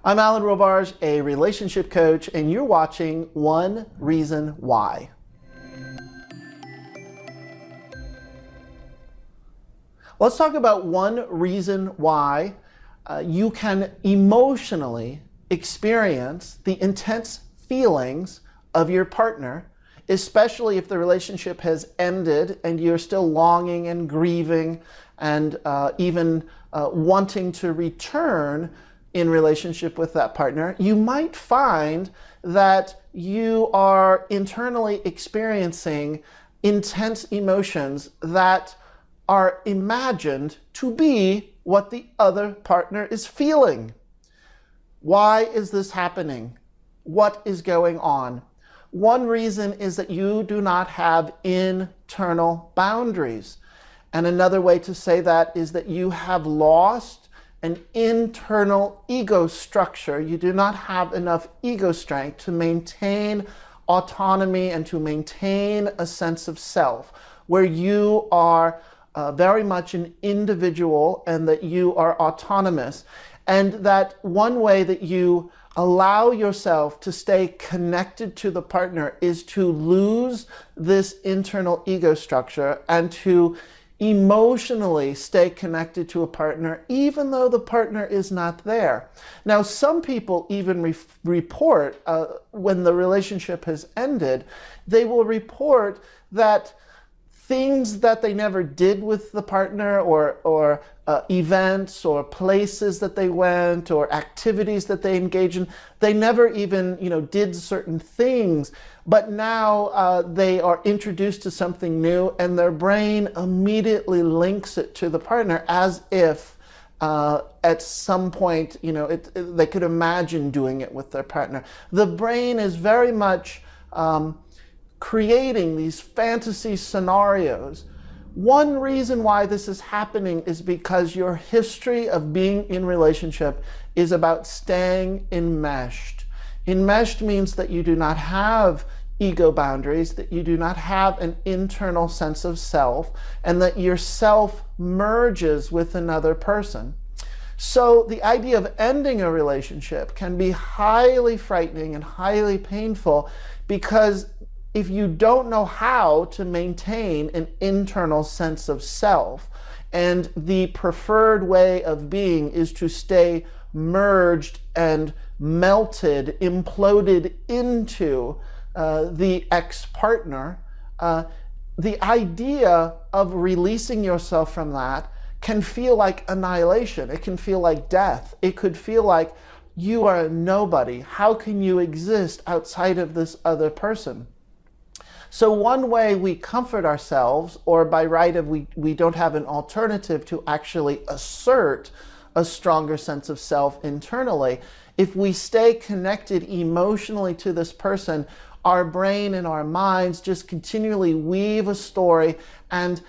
I'm Alan Robarge, a relationship coach, and you're watching One Reason Why. Let's talk about one reason why you can emotionally experience the intense feelings of your partner, especially if the relationship has ended and you're still longing and grieving and even wanting to return in relationship with that partner. You might find that you are internally experiencing intense emotions that are imagined to be what the other partner is feeling. Why is this happening? What is going on? One reason is that you do not have internal boundaries. And another way to say that is that you have lost an internal ego structure. You do not have enough ego strength to maintain autonomy and to maintain a sense of self, where you are very much an individual and that you are autonomous. And that one way that you allow yourself to stay connected to the partner is to lose this internal ego structure and to emotionally stay connected to a partner even though the partner is not there. Now, some people even report when the relationship has ended, they will report that things that they never did with the partner or events or places that they went or activities that they engaged in, they never even did certain things, but now they are introduced to something new and their brain immediately links it to the partner as if at some point they could imagine doing it with their partner. The brain is very much creating these fantasy scenarios. One reason why this is happening is because your history of being in relationship is about staying enmeshed. Enmeshed means that you do not have ego boundaries, that you do not have an internal sense of self, and that your self merges with another person. So the idea of ending a relationship can be highly frightening and highly painful because if you don't know how to maintain an internal sense of self, and the preferred way of being is to stay merged and melted, imploded into the ex-partner, the idea of releasing yourself from that can feel like annihilation. It can feel like death. It could feel like you are a nobody. How can you exist outside of this other person? So one way we comfort ourselves, or by right of we don't have an alternative to actually assert a stronger sense of self internally, if we stay connected emotionally to this person, our brain and our minds just continually weave a story and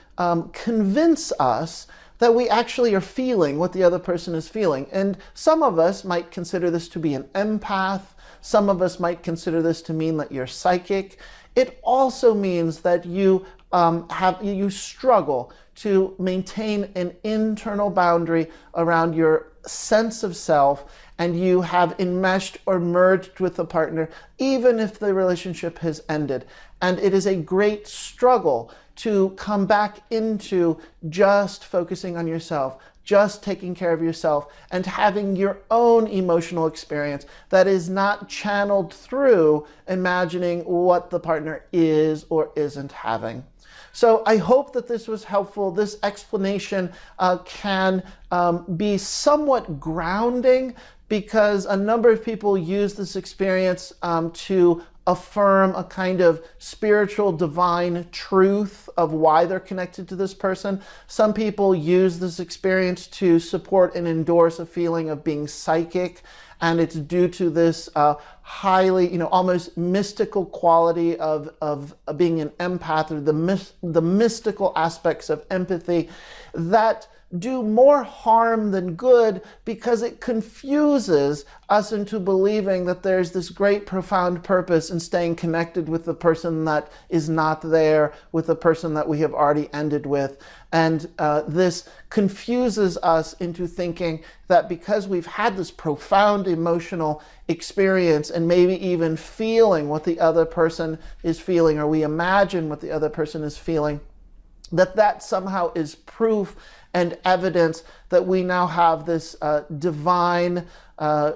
convince us that we actually are feeling what the other person is feeling. And some of us might consider this to be an empath. Some of us might consider this to mean that you're psychic. It also means that you struggle to maintain an internal boundary around your sense of self, and you have enmeshed or merged with a partner, even if the relationship has ended. And it is a great struggle to come back into just focusing on yourself, just taking care of yourself, and having your own emotional experience that is not channeled through imagining what the partner is or isn't having. So I hope that this was helpful. This explanation can be somewhat grounding because a number of people use this experience to affirm a kind of spiritual divine truth of why they're connected to this person. Some people use this experience to support and endorse a feeling of being psychic, and it's due to this highly, almost mystical quality of being an empath, or the mystical aspects of empathy that do more harm than good, because it confuses us into believing that there's this great profound purpose in staying connected with the person that is not there, with the person that we have already ended with. And this confuses us into thinking that because we've had this profound emotional experience and maybe even feeling what the other person is feeling, or we imagine what the other person is feeling, that somehow is proof and evidence that we now have this divine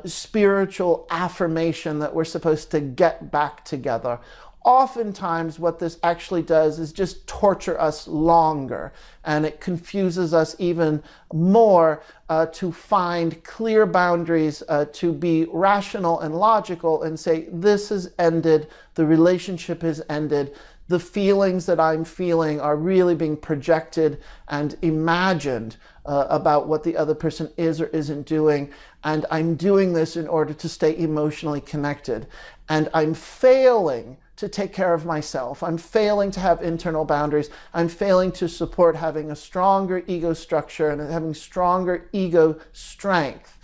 spiritual affirmation that we're supposed to get back together. Oftentimes what this actually does is just torture us longer, and it confuses us even more to find clear boundaries, to be rational and logical and say, this has ended, the relationship has ended, the feelings that I'm feeling are really being projected and imagined about what the other person is or isn't doing, and I'm doing this in order to stay emotionally connected, and I'm failing to take care of myself. I'm failing to have internal boundaries. I'm failing to support having a stronger ego structure and having stronger ego strength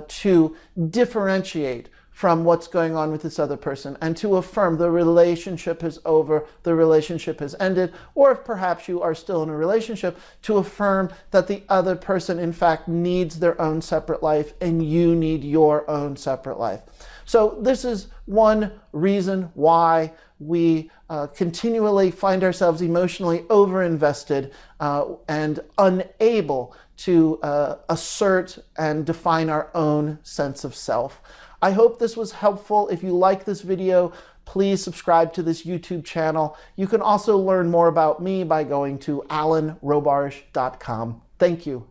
to differentiate from what's going on with this other person, and to affirm the relationship is over, the relationship has ended, or if perhaps you are still in a relationship, to affirm that the other person in fact needs their own separate life and you need your own separate life. So this is one reason why we continually find ourselves emotionally overinvested and unable to assert and define our own sense of self. I hope this was helpful. If you like this video, please subscribe to this YouTube channel. You can also learn more about me by going to alanrobarge.com. Thank you.